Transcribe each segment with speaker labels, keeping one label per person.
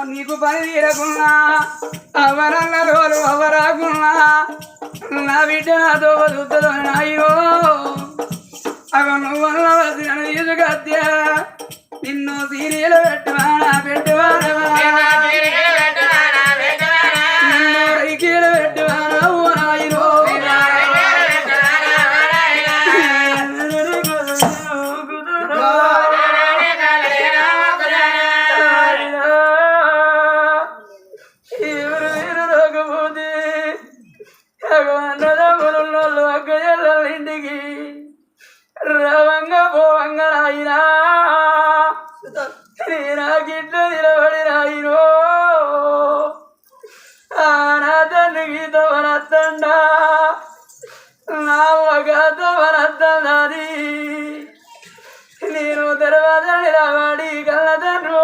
Speaker 1: నీకు పని తీరకున్నా అవరన్న రోజు అవరాకున్నా నా బిడ్డ నాతో బతుకుతుందో నాయో అవ నువ్వు వల్ల వచ్చిన తీసుకొద్దా నిన్ను సీరియల్ పెట్టువానా పెట్టువానా నిన్ను రైకీలు పెట్టువానా ఓ నాయనో ఇంటికి రవంగా పోవంగా నాయనా నాకిట్లు నిలబడి నాయనో నా తండ్రికి తవనత్తండా నా ఒక తవనత్తది నేను తర్వాత నిలబడి కళ్ళ తండ్రు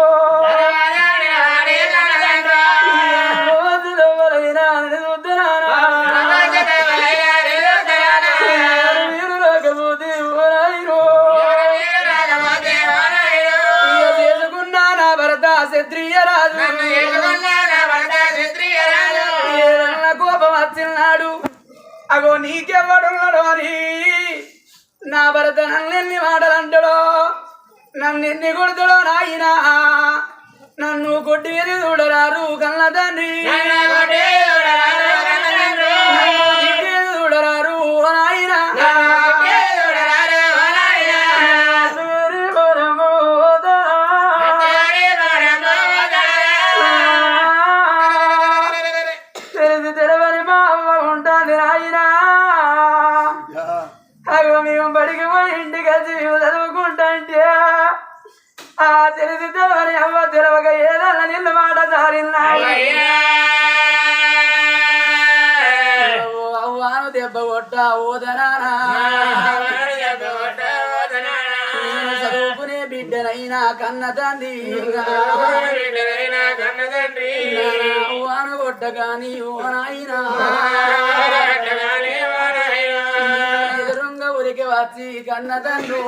Speaker 1: కోపం వచ్చినాడు అగో నీకెవ్వడున్నాడు అని నా భర్త నన్నెన్ని మాటలు అంటాడో నన్నెన్ని కొడతాడో నాయనా నన్ను కొట్టి చూడరారు కళ్ళ తండ్రి చూడరారు నాయనా బడికి పోయి ఇంటికి వచ్చి చదువుకుంటా అంటే ఆ తెలిసి తెలవని అవ్వ తెలవక ఏదన్న నిన్ను మాట జారిన్నాడు అవ్వాను దెబ్బ కొట్ట ఓదనానా నేను చదువుకునే బిడ్డనైనా కన్న తండ్రి అవ్వాను కొట్ట కానీ ఓ నాయనా ఊరికి వచ్చి కన్నదండ్రు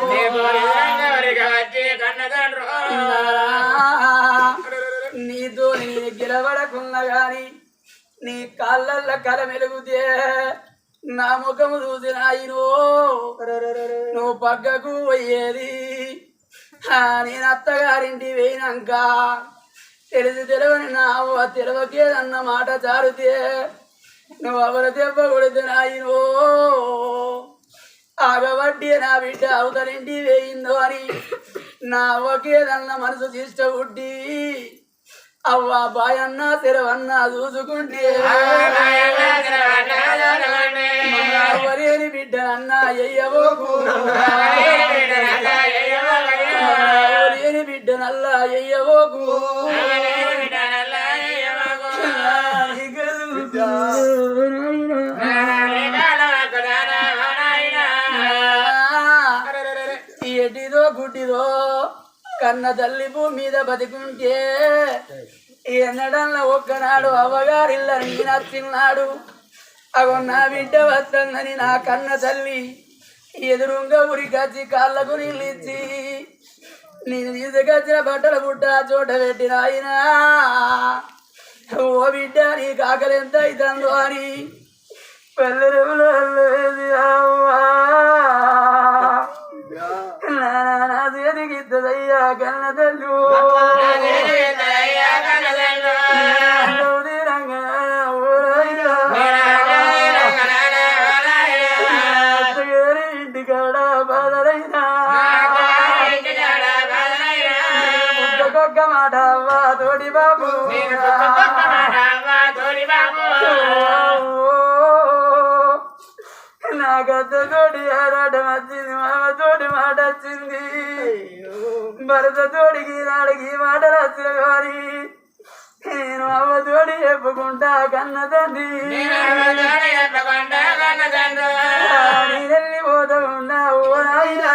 Speaker 1: నీతో నేను గెలవడకున్నా గాని నీ కాళ్ళల్ల కల మెలుగుతే నా ముఖము చూసి నాయనో నువ్వు పక్కకు పోయేది నేను అత్తగారింటి వేయినాక తెలిసి తెలవని నా అవ్వ తెలవకేదన్న మాట చారుతే నువ్వు ఎవరు దెబ్బ కొడితే నాయనో ఆగబట్టి నా బిడ్డ అవతలింటి వేయిందో అని నా ఒకేదన్న మనసు తీష్టబుడ్డి అవ్వ బాయన్న తెరవన్న చూసుకుంటే అవలేని బిడ్డనన్న ఎయ్యబోకు లేని బిడ్డనల్లా ఎయ్యబోకు ఎటిదో గుడ్డిదో కన్న తల్లి భూమి మీద బతికుంటే ఎన్నడల్లా ఒక్కనాడు అవ్వగారిల్ల నీ నచ్చిన్నాడు అగో నా బిడ్డ వస్తుందని నా కన్న తల్లి ఎదురుంగా ఉరికొచ్చి కాళ్ళకు నీళ్ళిచ్చి నేను తీసుకొచ్చిన బట్టల బుట్ట చోట పెట్టిన ఆయన ఓ బిడ్డ నీ కాకలు ఎంత అవుతుందో అని పల్లెరువులో వేసి అవ్వా నా చేతికిద్దదయ్యా కన్న తల్లు ఇంటికాడ బాధలైనా ఒక్క మాట అవ్వా తోడి బాబు నాకద్ద తోడి ఆరాటం వచ్చింది మామ తోడి మాట వచ్చింది భరత తోడికి నాడికి మాటలు వచ్చిన కానీ నేను అవ్వ తోడి చెప్పుకుంటా కన్న తండ్రి నేనెళ్ళి పోతా ఉన్నా ఓ నాయనా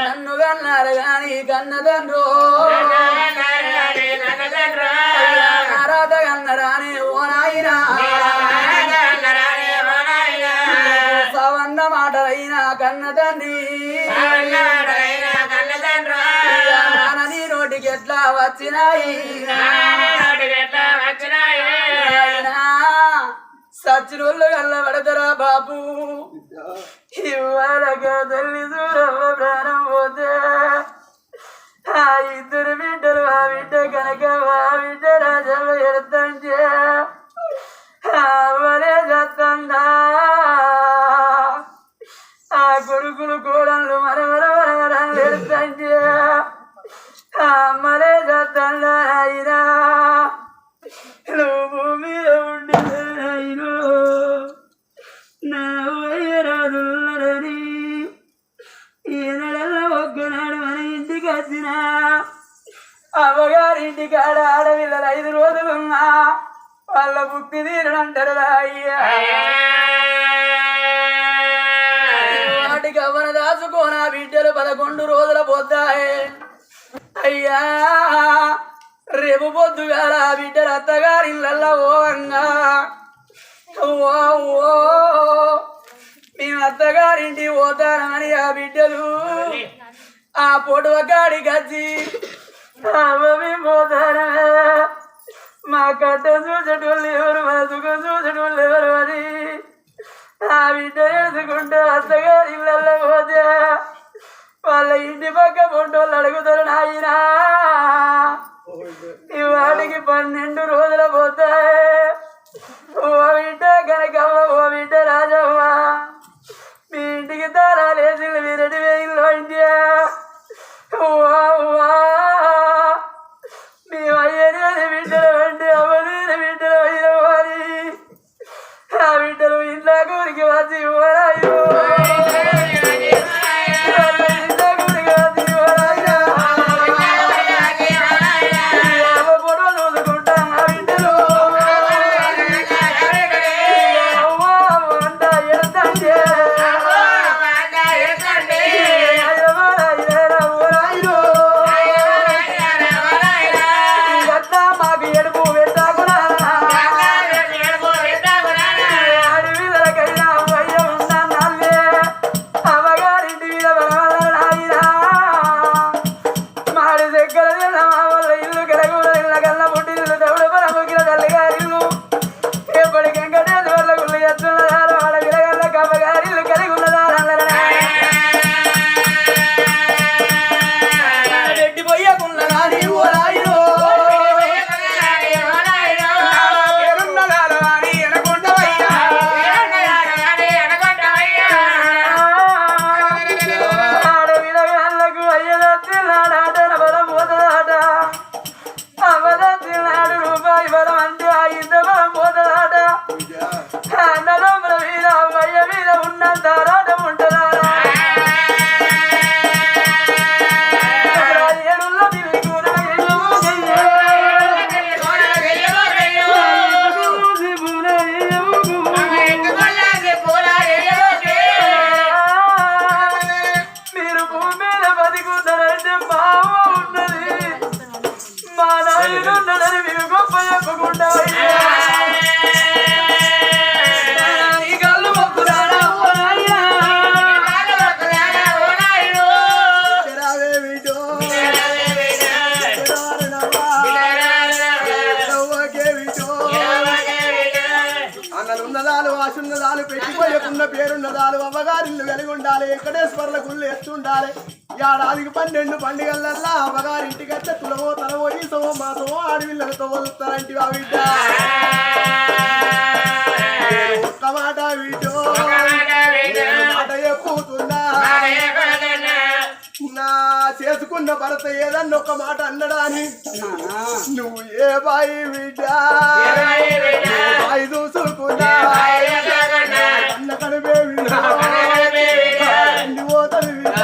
Speaker 1: నన్ను కన్నారు గాని కన్న తండ్రు నారాధ కన్నరాని ఓ నాయనా సవన్న మాటలైనా కన్న తండ్రి నానని ఎట్లా వచ్చినాయి సచ్చినోళ్ళు కళ్ళబడతారా బాబు ఇవ్వాలగా తల్లి దూరమ్మ ప్రాణం పోతే ఆ ఇద్దరు బిడ్డలు ఆ బిడ్డ కనుక ఆ బిడ్డ రాజమ్మ ఎడతంటే అవలే చత్తందా ఆ కొడుకులు కోడళ్ళు మనవరాలు ఎడతంటే అమ్మలే చత్తందా అయినా నువ్వు భూమి ఉండి నా వయ్యరాదులని ఈనాడల్లా ఒక్కనాడు మన ఇంటికి వచ్చిన అమ్మగారింటి కాడ ఆడపిల్లలు 5 రోజులున్నా వాళ్ళ బుక్తి తీరడంటారు అయ్యా వాటికి అవన దాచుకోనా బిడ్డలు 11 రోజుల పోతాయి అయ్యా రేపు పొద్దుగాల బిడ్డలు అత్తగారిళ్ళల్లా ఓవంగా మేము అత్తగారింటి పోతానని ఆ బిడ్డలు ఆ పొడవ గాడి గచ్చి మేము పోతానమే మా కట్ట చూసేటోళ్ళు ఎవరు మన సుఖం చూసేటోళ్ళు ఎవరు అని ఆ బిడ్డ ఎడుచుకుంటూ అత్తగారిళ్ళల్లో పోతే వాళ్ళ ఇంటి పక్క పొట్టోళ్ళు అడుగుతారు నాయనా వాటికి 12 రోజుల పోతాయి ఓ బిడ్డ కనకమ్మ ఓ బిడ్డ రాజమ్మ మీ ఇంటికి తాళాలేసి మీరెడి వేయిల్లో ఇంటి మీ అయ్యని బిడ్డలు వంటి అమ్మని బిడ్డలు అయిన వారి ఆ బిడ్డలు ఇంట్లో కూరికి వచ్చి ఇవ్వరాయో
Speaker 2: ఆశున్నదాలు పెట్టిపోయకున్న పేరున్నదాలు అవ్వగారిల్లు కలిగి ఉండాలి వెంకటేశ్వర్ల గుళ్ళు ఎత్తుండాలి ఏడాదికి 12 పండుగలల్లా అవ్వగారింటికి వచ్చే తులవో తలవో ఈసవో మాసవో ఆడవిల్లలతో వదులుతారంటి ఆ బిడ్డ ఒక్క మాట వీటో మాట ఎక్కుతున్నా నా చేసుకున్న భర్త ఏదన్న ఒక మాట అన్నడాని నువ్వు ఏ బాయి బిడ్డ బాయి చూసుకున్నా అన్న కడిపే బిడ్డ పోతది బిడ్డ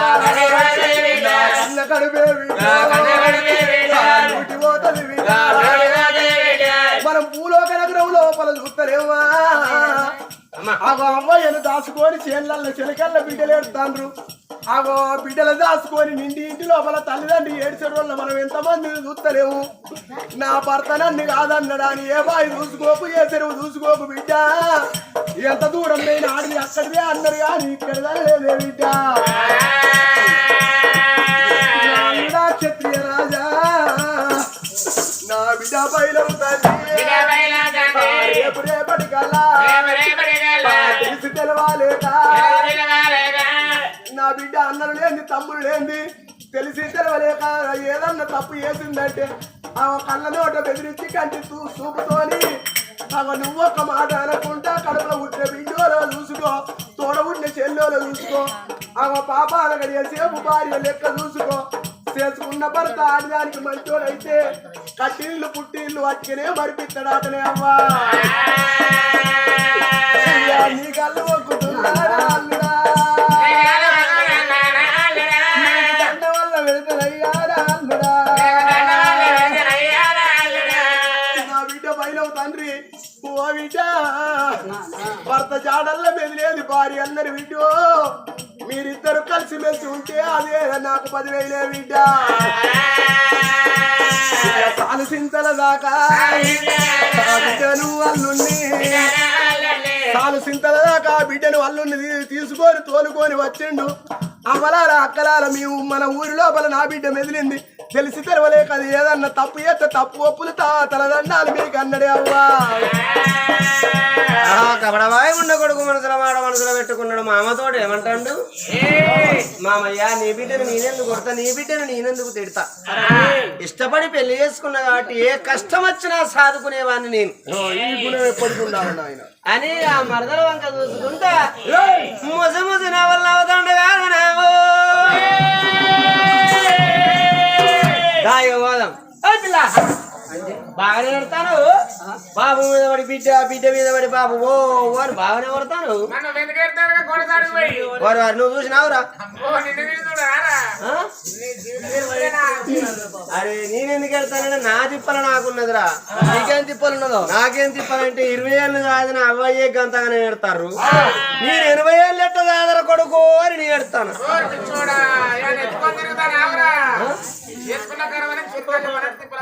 Speaker 2: అన్న కడిపే బిడ్డ పోతది బిడ్డ మనం భూలోక నగరం లోపల చూస్తారేమా ఆగో అమ్మాయిని దాచుకొని చేన్లల్లో చిలకల్ల బిడ్డలు ఏడుతాండ్రు ఆగో బిడ్డలు దాచుకొని నిండి ఇంటి లోపల తల్లిదండ్రి ఏడ్చడం వల్ల మనం ఎంతమందిని చూస్తలేము నా భర్త నన్ను కాదన్నడాని ఏ బాయి చూసుకోకు ఏ చెరువు చూసుకోకు బిడ్డ ఎంత దూరం నేను ఆడి అక్కడిదే అన్నారు కానీ ఇక్కడ లేదే బిడ్డ క్షత్రియ రాజా బిడ్డ బయలవుతుంది రేపటి కల్లా తెలిసి తెలవాలేక నా బిడ్డ అన్నలు లేని తమ్ముడు లేని తెలిసి తెలవలేక ఏదన్నా తప్పు చేసిందంటే ఆ కళ్ళ నోట బెదిరించి కంటి చూపుతోని నువ్వు ఒక మాట అనకుండా కడుపులో పుట్టిన బిడ్డోలో చూసుకో తోడ పుట్టిన చెల్లోలో చూసుకో పాప అనగడి సేపు భార్య లెక్క చూసుకో చేసుకున్న భర్త ఆడదానికి మంచోడైతే కట్టిళ్ళు పుట్టిళ్ళు అట్టుకనే మరిపిస్తాడాటనే అవ్వా నీ కళ్ళు మొక్కుతున్నాడా అల్లుడా దండ వల్ల వెళుతున్నాయ్యాడా అల్లుడా నా బిడ్డ బయలవు తండ్రి ఓ బిడ్డ భర్త జాడల్ల మెదిలేది భార్య అందరి బిడ్డో మీరిద్దరు కలిసి మెలిసి ఉంటే అదే నాకు 10,000 బిడ్డ సాలుసింతల దాకా బిడ్డను అల్లుణ్ణి సాలుసింతల దాకా బిడ్డను అల్లుణ్ణి తీసుకొని తోలుకొని వచ్చిండు అమ్మలాల అక్కలాల మేము మన ఊరి లోపల నా బిడ్డ మెదిలింది తెలిసి తెరవలేక అది ఏదన్నా తప్పు చేస్తే తప్పు ఒప్పులు తలదండాలు మీకు అన్నడే అవ్వా
Speaker 3: కబడవాయి ఉండ కొడుకు మనసులో మాట మనసులో పెట్టుకున్నాడు మామతోడు ఏమంటాడు మామయ్య నీ బిడ్డను నేనెందుకు కొడతా నీ బిడ్డను నేనెందుకు తిడతా ఇష్టపడి పెళ్లి చేసుకున్నా కాబట్టి ఏ కష్టం వచ్చినా సాదుకునేవాడిని నేను అని ఆ మరదల వంక చూసుకుంటా ముసి ముసి నవలు నవ్వుతుండగా పోదాం పిల్ల బాగానే కొడతాను బాబు మీద పడి బిడ్డ మీద పడి బాబు ఓ అని బాగానే కొడతాను నువ్వు చూసినావురా అరే నేనెందుకు వెళ్తానంటే నా తిప్పలు నాకున్నదిరా నీకేం తిప్పలు ఉన్నదో నాకేం తిప్పాలంటే 20 ఏళ్ళు కాదని అవ్వయ్యే గంతగానే పెడతారు నేను 80 ఏళ్ళు ఎట్ట కాదర కొడుకు అని నేను ఎడతాను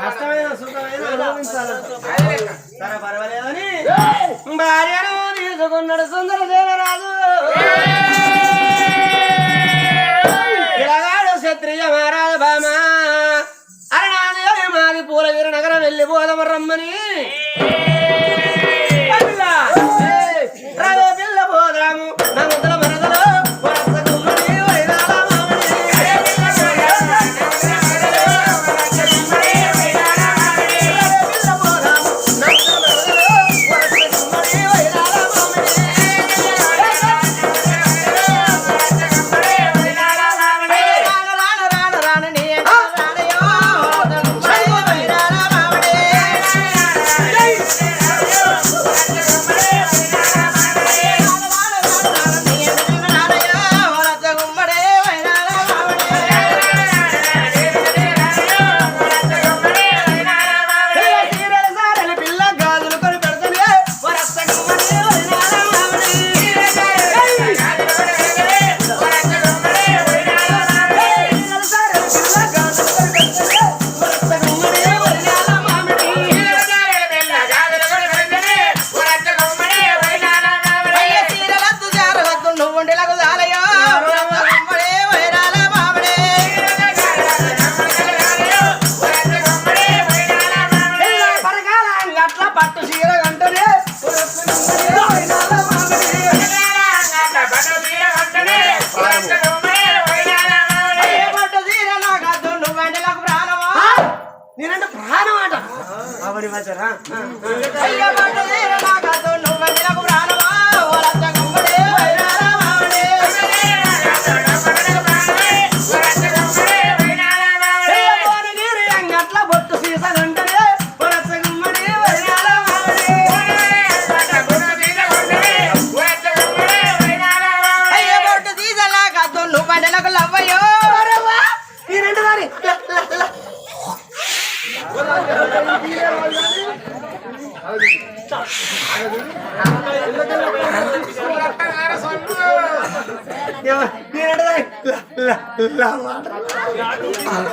Speaker 3: కష్టమైన సుఖమైన అనుభవించాలి సరే పర్వాలేదని భార్యను తీసుకున్నాడు సుందర దేవరాజు పిలగాడు క్షత్రియ మహారాజు భామ అరణాది మాది పూలగిరి నగరం వెళ్ళి పోదమ రమ్మని పిల్ల పోదాము నమ్ముతల మరదలో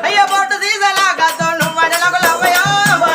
Speaker 4: అయ్యో బొట్టు తీసలాగా నువ్వు వడలకు లవ్వయో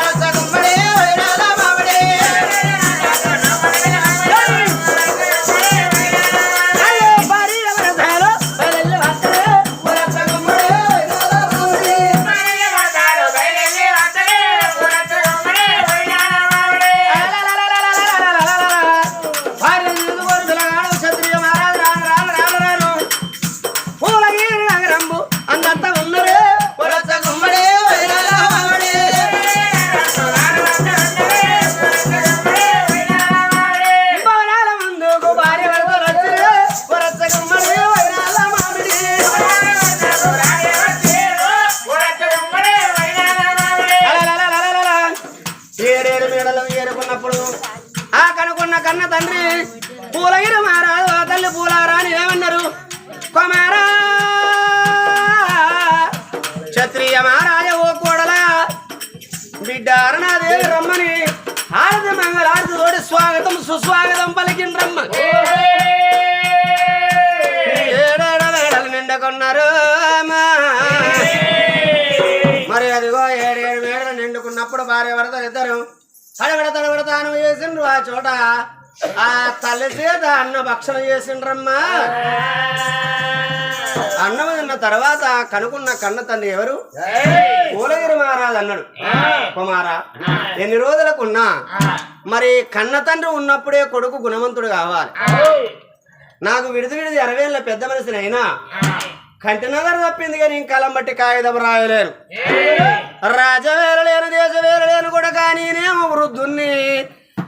Speaker 3: మెడలో ఏరుకున్నప్పుడు ఆ కనుకున్న కన్న తండ్రి పూలగిరి మారాదు ఆ తల్లి పూలారా అని ఏమన్నారు కుమారా క్షత్రియ మహారాజ ఓ కోడలా బిడ్డ అరుణాదేవి రమ్మని హారతి మంగళారతి తోటి స్వాగతం సుస్వాగతం పలికిండ్రమ్మ ఏడేడ వేడలు నిండుకున్నారు మరి అదిగో 7 వేడలు నిండుకున్నప్పుడు భార్య భర్తలు ఇద్దరు తడబడతాను చేసిండ్రు ఆ చోట ఆ తల్లి చేత అన్న భక్షణ చేసిండ్రమ్మా అన్నం తిన్న తర్వాత కనుకున్న కన్న తండ్రి ఎవరు పూలగిరి మహారాజు అన్నాడు కుమారా ఎన్ని రోజులకున్నా మరి కన్న తండ్రి ఉన్నప్పుడే కొడుకు గుణవంతుడు కావాలి నాకు విడిది 60 ఏళ్ళ పెద్ద మనిషిని అయినా కంటినగర్ తప్పింది కానీ ఇంకాలం బట్టి కాగితం రాయలేను రాజవేలలేను దేశవేలలేను కూడా కానీ నేనేమో వృద్ధుణ్ణి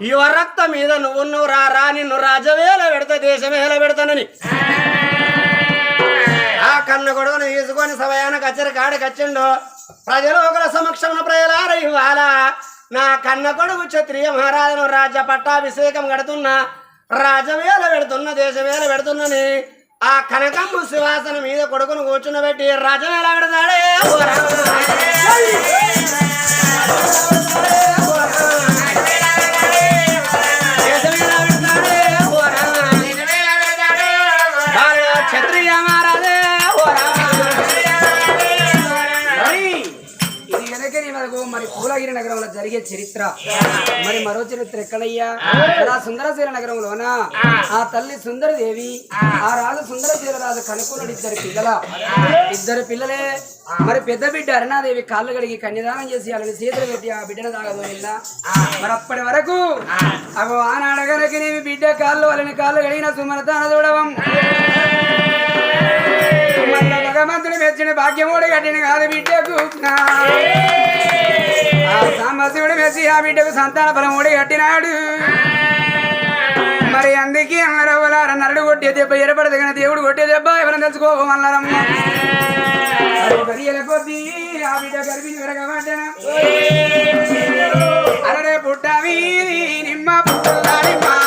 Speaker 3: యువ రక్త మీద నువ్వు రా నిన్ను రాజవేల పెడతా దేశవేల పెడతానని ఆ కన్న కొడుకును తీసుకొని సమయాన కచ్చరి కాడకచ్చిండు ప్రజలు ఒకరి సమక్షంలో ప్రజలార ఇవ్వాల నా కన్న కొడుకు క్షత్రియ మహారాజును రాజ్య పట్టాభిషేకం కడుతున్నా రాజవేల పెడుతున్నా దేశవేల పెడుతున్నని ఆ కనకమ్మ సువాసన మీద కొడుకును కూర్చున్నబెట్టి రాజవేల పెడతాడే క్షత్రియ మహారాజే
Speaker 1: మరి పూలగిరి నగరంలో జరిగే చరిత్ర మరి మరో చరిత్ర ఎక్కడయ్యా ఆ సుందరశీల నగరంలోన ఆ తల్లి సుందరదేవి ఆ రాజు సుందరశీల రాజు కనుక్కున్నాడు ఇద్దరు పిల్లలే మరి పెద్ద బిడ్డ అరుణాదేవి కాళ్ళు కడిగి కన్యదానం చేసి వాళ్ళని చేతులు పెట్టి ఆ బిడ్డను తాగదు మరి అప్పటి వరకు అగో ఆనాడగనకి నీ బిడ్డ కాళ్ళు వాళ్ళని కాళ్ళు కడిగిన సుమనతాన చూడవం భగవంతుని మెచ్చిన భాగ్యమూడి కట్టిన కాదు బిడ్డకు ఆ సాంబశివుడు మెచ్చి ఆ బిడ్డకు సంతాన ఫలమూడి కట్టినాడు మరి అందుకే అమ్మరవ్వలార నరుడు కొట్టే దెబ్బ ఎరపడదగిన దేవుడు కొట్టే దెబ్బ ఎవరైనా తెలుసుకోమన్నారమ్మ కొద్దీ ఆ బిడ్డ గర్భిణి విరగబడ్డా అరడే పుట్ట వీధి నిమ్మ పుట్టాలిమ్మా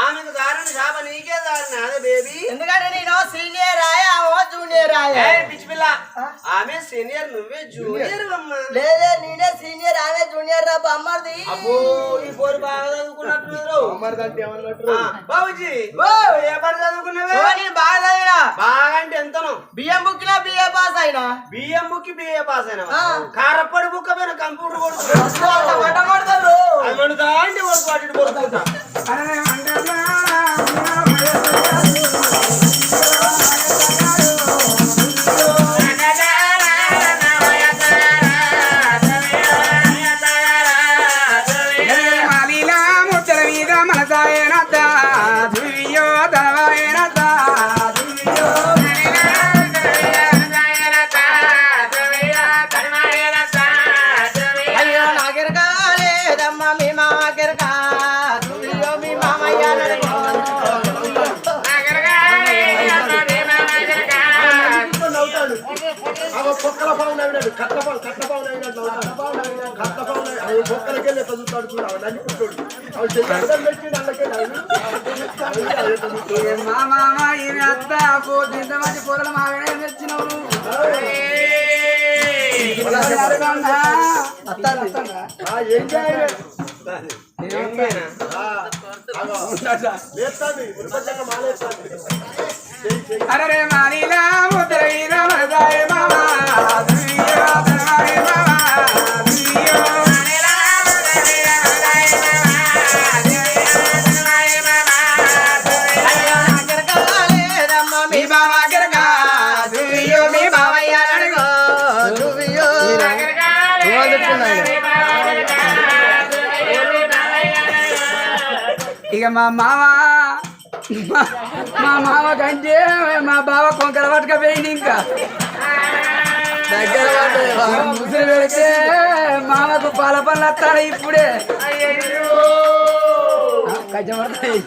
Speaker 3: ఆమెకు దారిని శాప నీకే దారిని అదే బేబీ
Speaker 4: ఎందుకంటే నేను సీనియర్ రాయా జూనియర్ రాయా
Speaker 3: పిచ్చి పిల్ల ఆమె సీనియర్ నువ్వే జూనియర్ అమ్మా
Speaker 4: లేదే నేనే సీనియర్ ఆమె జూనియర్ రా అమ్మది
Speaker 3: అబ్బో ఈ పోరు బాగా చదువుకున్నట్టున్నారు
Speaker 2: అమ్మర్దంటే ఏమన్నట్టు
Speaker 3: బాబుజీ ఏ పని చదువుకున్నావే
Speaker 4: బాగా చదివినా
Speaker 3: బాగా అంటే ఎంతను
Speaker 4: బియ్యం బుక్ లో బిఏ పాస్ అయినా
Speaker 3: బియ్యం బుక్ బిఏ పాస్ అయినా కారప్పడి బుక్ పైన కంప్యూటర్ కొడుతుంది అంటే వాటి కొడుకుంటా
Speaker 2: బొక్కలకెళ్ళి చదువుతాడు చూడ నన్ను పుట్టాడు
Speaker 1: మా మామ ఈయన అత్త పోతే ఇంత మంచి పొలం మాగానే తెచ్చినావు అరే మానిలా ముద్ర మరదాయ మామా ఇక మా మామ కంటే మా బావ కొంకర పట్టుకపోయింది ఇంకా దగ్గర ముసలి పెడితే మామకు పాల పనులు వస్తాడు ఇప్పుడే కష్టపడతాయి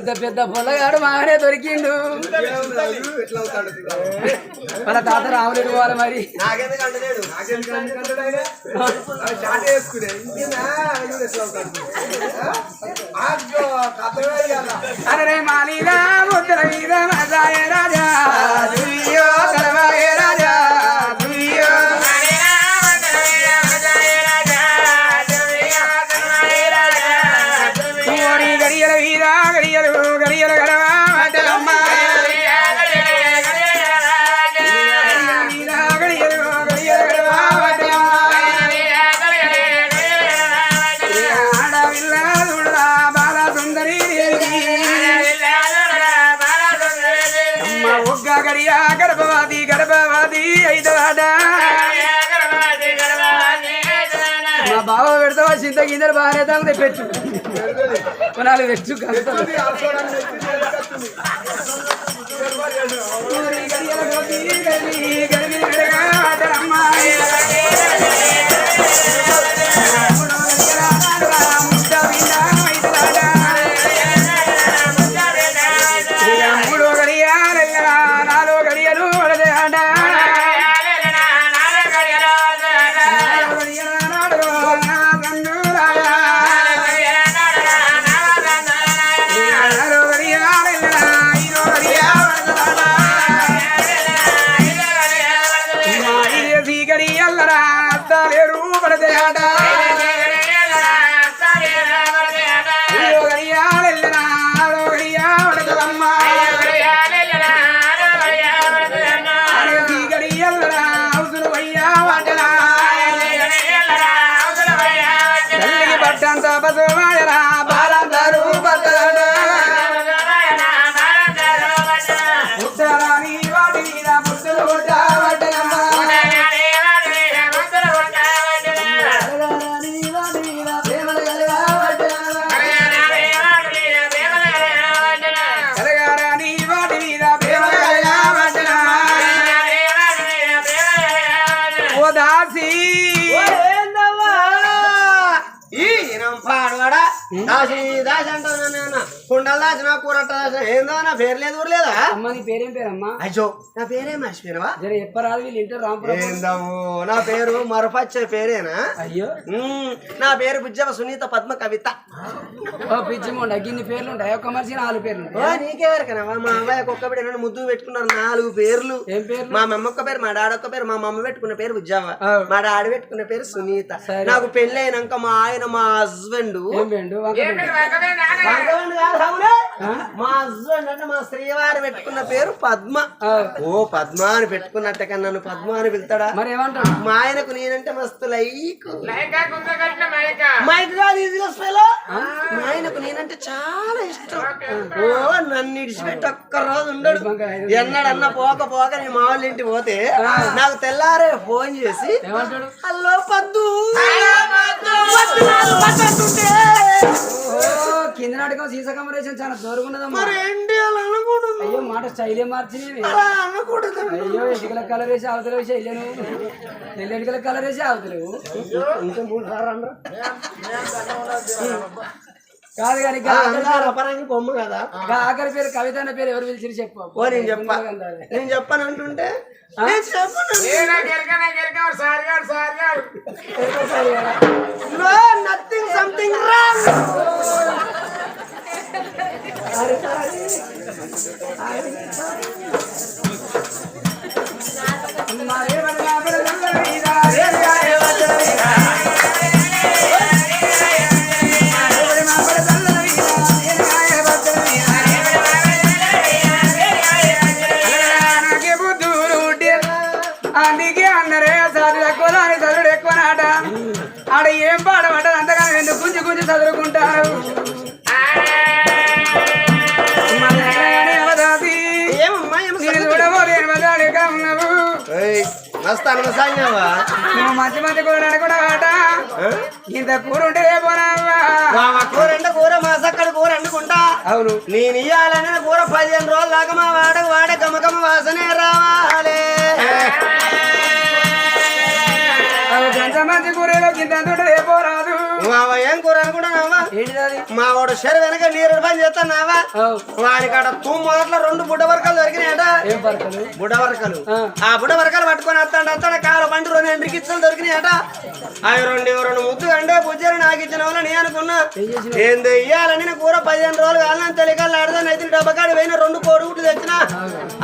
Speaker 1: ఇంత పెద్ద పొలగాడు మానే దొరికిండు మన తాత రాములేడు పోవాలి మరి అరే మాలిగా ముద్ర మీద మజాయ రాజా రాజా గర్భవతి అయితవాడా మా బావ పెడతావా చింత గింజలు బాగానే తాగితే పెట్టు కొనాలి పెట్టు
Speaker 3: పాడవాడా దాసి దాసి అంటాను కుండలు దాచిన కూరట్ట దాచిన ఏందో నా పేరు లేదు ఊరు లేదా
Speaker 1: అమ్మ నీ పేరేం పేరమ్మా?
Speaker 3: అయ్యో నా పేరే మర్చిపోయినవా
Speaker 1: జర చెప్పరాదు వీళ్ళు ఇంటర్ రాంపురం.
Speaker 3: ఏందమ్మో నా పేరు మరపచ్చే పేరేనా?
Speaker 1: అయ్యో
Speaker 3: నా పేరు బుజ్జవ సునీత పద్మ కవిత.
Speaker 1: ఓ పిచ్చి మొండ గిన్ని పేర్లు ఉంటాయి. ఒక్క మనిషి 4 పేర్లు
Speaker 3: ఓ నీకెవరికనవా? మా అమ్మాయి ఒక్క బిడ్డ నన్ను ముద్దు పెట్టుకున్నారు 4 పేర్లు.
Speaker 1: ఏం పేర్లు?
Speaker 3: మా మమ్మ ఒక్క పేరు, మా డాడీ ఒక్క పేరు. మా మమ్మ పెట్టుకున్న పేరు బుజ్జవ్వ, మా డాడీ పెట్టుకున్న పేరు సునీత. నాకు పెళ్లి అయినాక మా ఆయన మా హస్బెండ్ మా హస్బెండ్ అంటే మా శ్రీవారి పెట్టుకున్న పేరు పద్మ. ఓ పద్మ అని పెట్టుకున్నట్టే కానీ నన్ను పద్మ అని పిలుతాడా?
Speaker 1: మరి ఏమంటాడు?
Speaker 3: మా ఆయనకు నేనంటే మస్తు లైక్ మైక్ కాదు ఈజీగా స్పెల్. మా ఆయనకు నేనంటే చాలా ఇష్టం. ఓ నన్ను ఇడిచిపెట్టి ఒక్క రోజు ఉండడు. ఎన్నడన్నా పోక పోక నేను మా వాళ్ళ ఇంటికి పోతే నాకు తెల్లారే ఫోన్ చేసి హలో పద్దు
Speaker 1: కింద నాటకం సీసా కమరేషన్ చాలా దూరంగా
Speaker 3: ఏంటి అలా అనకూడదు.
Speaker 1: అయ్యో మాట స్టైలే మార్చినవి.
Speaker 3: అలా అనకూడదు.
Speaker 1: అయ్యో ఎన్నికల కలర్ వేసి అవతల వేసి వెళ్ళాను. ఎన్నికల కలర్ వేసి అవతలేవు కాదు కానీ
Speaker 3: బొమ్మ కదా.
Speaker 1: ఆఖరి పేరు కవిత అన్న పేరు ఎవరు పిలిచి చెప్పు.
Speaker 3: నేను చెప్పను అంటుంటే నథింగ్ సంథింగ్ రాంగ్.
Speaker 1: అందుకే అన్నరే చదువు ఎక్కువ అని చదువుడు ఎక్కువ నాట. ఆడ ఏం పాడమంటారు అంతగానో ఎందుకు గుంజి గుంజి చదువుకుంటారు. నువ్వు మంచి మంచి కూర కూడా ఆట ఇంత కూర ఉంటే
Speaker 3: కూర అంటే కూర మాసక్కడ కూర వండుకుంటా. అవును నేను ఇయ్యాలనే కూర 15 రోజులు దాకా మా వాడే గమగమ వాసనే రావాలి.
Speaker 1: మంచి కూరలో కింద పోరాదు.
Speaker 3: ఏం కూర అనుకుంటున్నావా? మా వాడు చెరు వెనక నీరు పని చేస్తున్నావా? వాడికాడ మొదట్లో 2 బుడ్డ వరకలు దొరికినాయట. బుడ్డ వరకలు ఆ బుడ్డ వరకలు పట్టుకొని వస్తాడు కాలు పంట 2 ఎండ్రికిచ్చలు దొరికినాయట. అవి 2 ముద్దు అంటే బుజ్జని నాకు ఇచ్చిన వల్ల నేను అనుకున్నా ఏంది ఇయ్యాలని నేను కూర 15 రోజులు కాలని తెలియకాళ్ళు ఆడదాన్ని అయితే డబ్బకాడు పోయిన 2 కోడిగుడ్లు తెచ్చిన.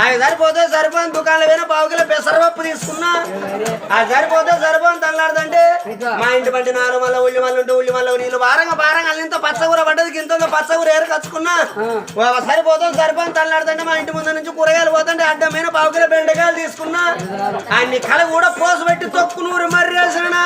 Speaker 3: అవి సరిపోతే సరిపోయిన దుకాణంలో పోయిన 1/2 కిలో పెసరపప్పు తీసుకున్నా. అది సరిపోతే సరిపోని తనలాడుతుంటే మా ఇంటి పంటి 4 మళ్ళీ ఉల్లి మళ్ళీ ఉంటే ఉల్లి మళ్ళీ నీళ్ళు వారంగా అల్లింత పచ్చకూర పడ్డది. ఇంత పచ్చకూర ఏరు కచ్చుకున్నా. సరిపోతే సరిపోని తనలాడుతుంటే మా ఇంటి ముందు నుంచి కూరగాయలు పోతుంటే అడ్డమైన 1/2 కిలో బెండకాయలు తీసుకున్నా. అన్ని కళ కూడా పోసు పెట్టి తొక్కు నూరు మర్రి వేసిన.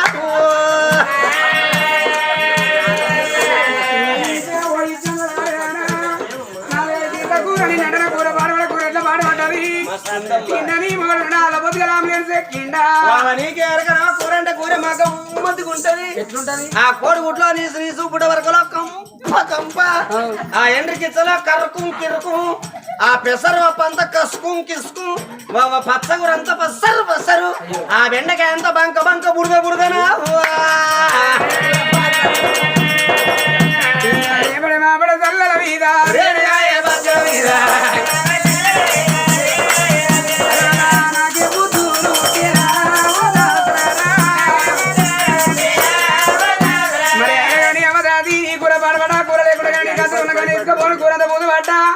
Speaker 3: కూర అంటే కూర మాకు ఉంటది. ఆ కోడి గుట్లో నీసు బుడ్డ వరకులో కంప కంప, ఆ ఎండ్రికిచ్చలో కరుకు కిరుకు, ఆ పెసరపప్పు అంతా కసుకు కిసుకు, పచ్చగూర అంతా పసరు పసరు, ఆ బెండకాయ అంతా బంక బంక బుడగ బుడగనా.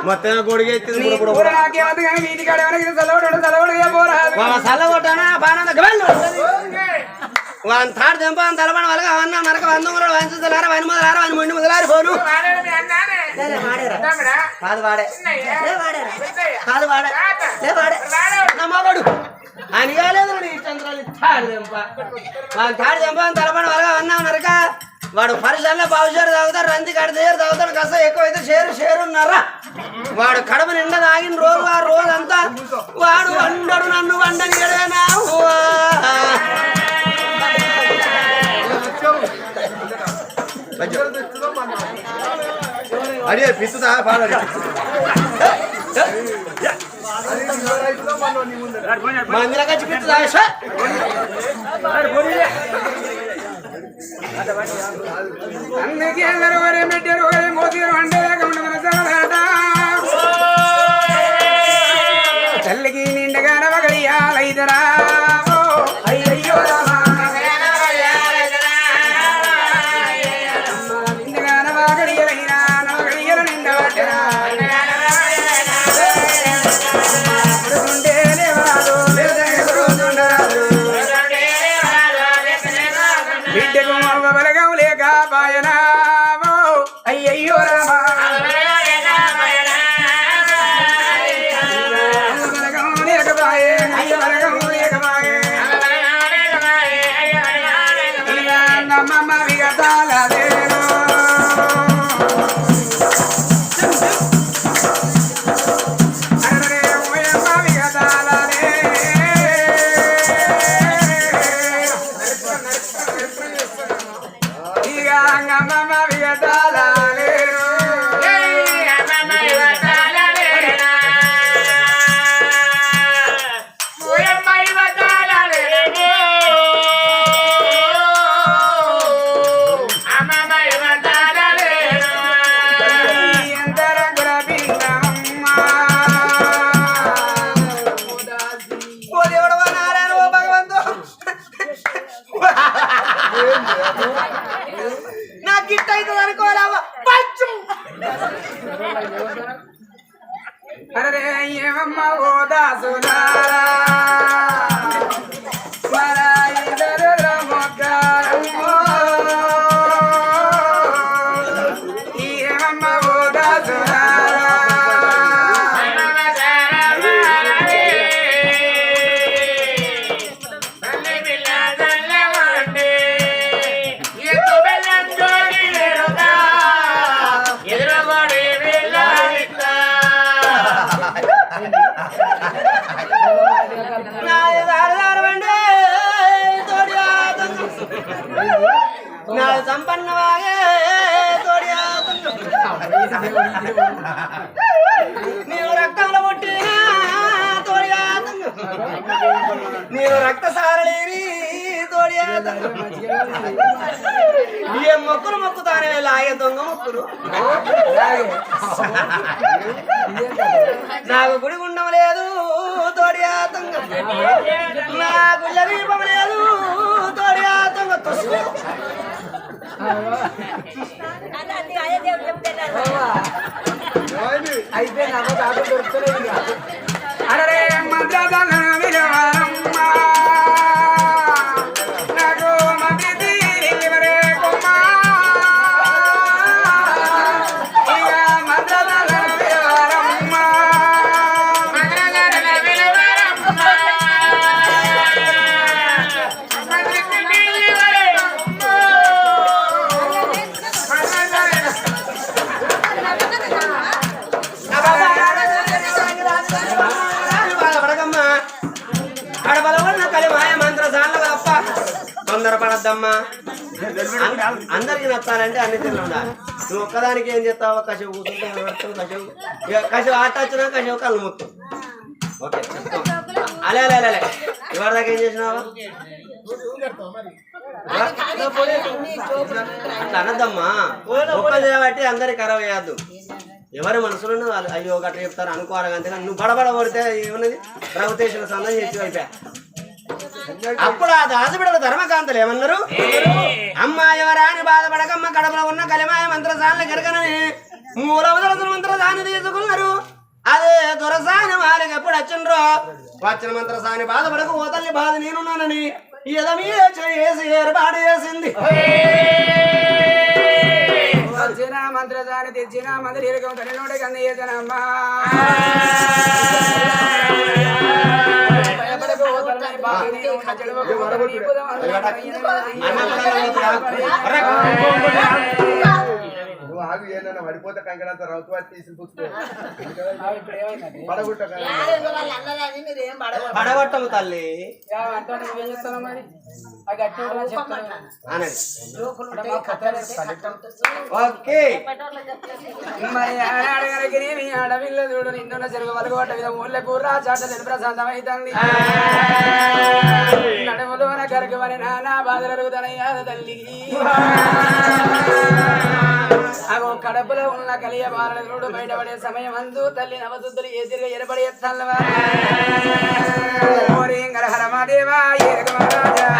Speaker 3: మొత్తం గొడిగి వాన్ తాడు తెంప తలపడి వాళ్ళగా అన్న నరక 100 వంచులారా 1 మొదలారా 1 మొదలారి పోను కాదు వాడే కాదు వాడే నా మగడు అని కాలేదు చంద్రాలు తాడు తెంప వాన్ తాడు తెంప తలపడి వాళ్ళగా అన్నా నరక వాడు పరిసరలో బావుషేరు తాగుతాడు, రంది కడితేరు తాగుతాడు, కస ఎక్కువైతే షేరున్నారా. వాడు కడప నిండా తాగిన రోజు ఆ రోజంతా వాడు వండడు నన్ను వండని ఎడనా. అడే పిస్తుతా పాడది మందిరకొచ్చి పిస్తుతా
Speaker 1: అందుకే అందరూ వరే పెట్టారు వరే మోతీరు అంటే తల్లికి నిండగా నవగడియాలైదరా అయ్యో రామా నిండగా నవగడియలైనా నవగడియల నిండవట్టరా బిడ్డకు బలగం లేక పాయనా అయ్యయ్యో రామా బలగం లేకపాయే అయ్య బలగం లేకపాయే నమ్మమ్మ విగతాలేను
Speaker 3: నాకు గిట్ట అవుతుంది అనుకోరావా
Speaker 1: అరే ఏమమ్మ ఓ దాసులారా ఏమమ్మ ఓ దాసులారా
Speaker 3: నా సంపన్నవాగే తోడియా నీవు రక్తంలో పుట్టినా తోడియా నీవు రక్త సారలేని తోడియా ఏ మొక్కులు మొక్కుతానే లాగే దొంగ మొక్కులు నాకు గుడి గుండం లేదు తోడియా దొంగ నా గుళ్ళ దీపం లేదు తోడియా దొంగ
Speaker 1: అయితే నాకు కాదు దొరుకుతలేదు అరే మంత్రదాన విలువరమ్మా నాకు మతి తీవరే కుమా ఇక మంత్రదాన విలువరమ్మా మంత్రదాన విలువరమ్మా
Speaker 3: తొందరపడద్దమ్మా అందరికి నచ్చాలంటే అన్ని తిని ఉండాలి నువ్వు ఒక్కదానికి ఏం చేస్తావు కసేపు కూర్చుంటే కసేపు ఆట వచ్చినా కసేపు కళ్ళు మొత్తం ఓకే అలే అలే అలే ఇవాళ దాకా ఏం చేసినావా అట్లా అనద్దమ్మా ఒక్కది కాబట్టి అందరికి ఖరాబ్ వేయద్దు ఎవరి మనసులో వాళ్ళు అయ్యో గట్ట చెప్తారు అనుకోవాలి అంతే నువ్వు బడబడ పడితే ఏమన్నది రఘుతేశ్వర సందం చేసి అయిపోయా అప్పుడు ఆ దాసబిడల ధర్మకాంతలు ఏమన్నారు అమ్మా ఎవరాని బాధపడకమ్మ కడపలో ఉన్న కలిమాయ మంత్రసాన్ల గెరకనని మూలవదల మంత్రసాన్ని తీసుకున్నారు అదే దొరసాని వాళ్ళకి ఎప్పుడు వచ్చిండ్రో వచ్చిన మంత్రసాని బాధపడక ఓతల్ని బాధ నేనున్నానని ఎదమీద చేసి ఏర్పాటు చేసింది
Speaker 1: వచ్చిన మంత్రదాని తెచ్చిన మంత్రి తనలోడే కన్నయ్యమ్మా
Speaker 2: ఆగు ఏమన్నా పడిపోతే కంకడంత రౌతు వాటి తీసి పుచ్చుకో
Speaker 1: ఇప్పుడు ఏమైందండి
Speaker 2: పడగుట్ట
Speaker 3: పడగొట్టము తల్లి
Speaker 1: అంతా నువ్వేం చేస్తావు మరి ఆ గట్టి ఉంటుందని చెప్తాను
Speaker 3: అనండి
Speaker 1: మరి
Speaker 3: ఓకే
Speaker 1: ఆడగనకి ఆడపిల్ల చూడు నిండున్న చెరుగు వలగొట్ట మీద ఊళ్ళ కూర చాట తెలుపు ప్రశాంతమైతుంది నడుములోన కరకమని నానా బాధలు అరుగుతానయ్యా తల్లి అగో కడపలో ఉన్న కలియ బాలనుడు బయటపడే సమయం అందు తల్లి నవదుద్దులు ఏ తిరిగి ఎరబడి ఎత్తల్లవా హరమాదేవా ఏరగమహారాజా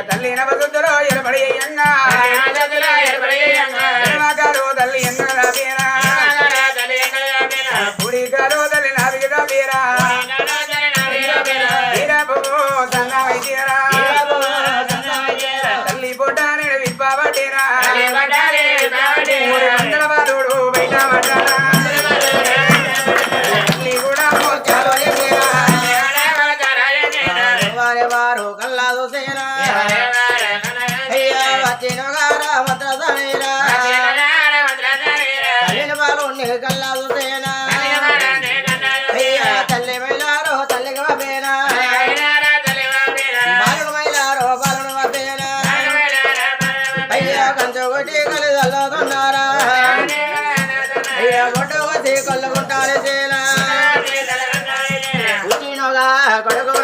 Speaker 1: తల్లి నవదుద్దులో ఎరబడి తల్లి ఎన్నో తల్లి నాలుగుగా పేరా తల్లి పొట్ట నేను విప్పబట్టేరా మండల బాలుడు బయట పడ్డారా తల్లి కూడా
Speaker 4: వారు కల్లాదు సేనా అయ్యా వచ్చిన గారా మంత్రసానేరా తల్లిని బాలు కల్లాదు సేనా అయ్యా తల్లి మైలారో తల్లిగా పేనా బాలుడు మైలారో బాలుడు పేనా అయ్యా కంచు కొట్టి కలిసి అల్లుతున్నారా అయ్యా కొట్టు వచ్చి కళ్ళు కొట్టాలి సేనా పుట్టినగా కొడుకు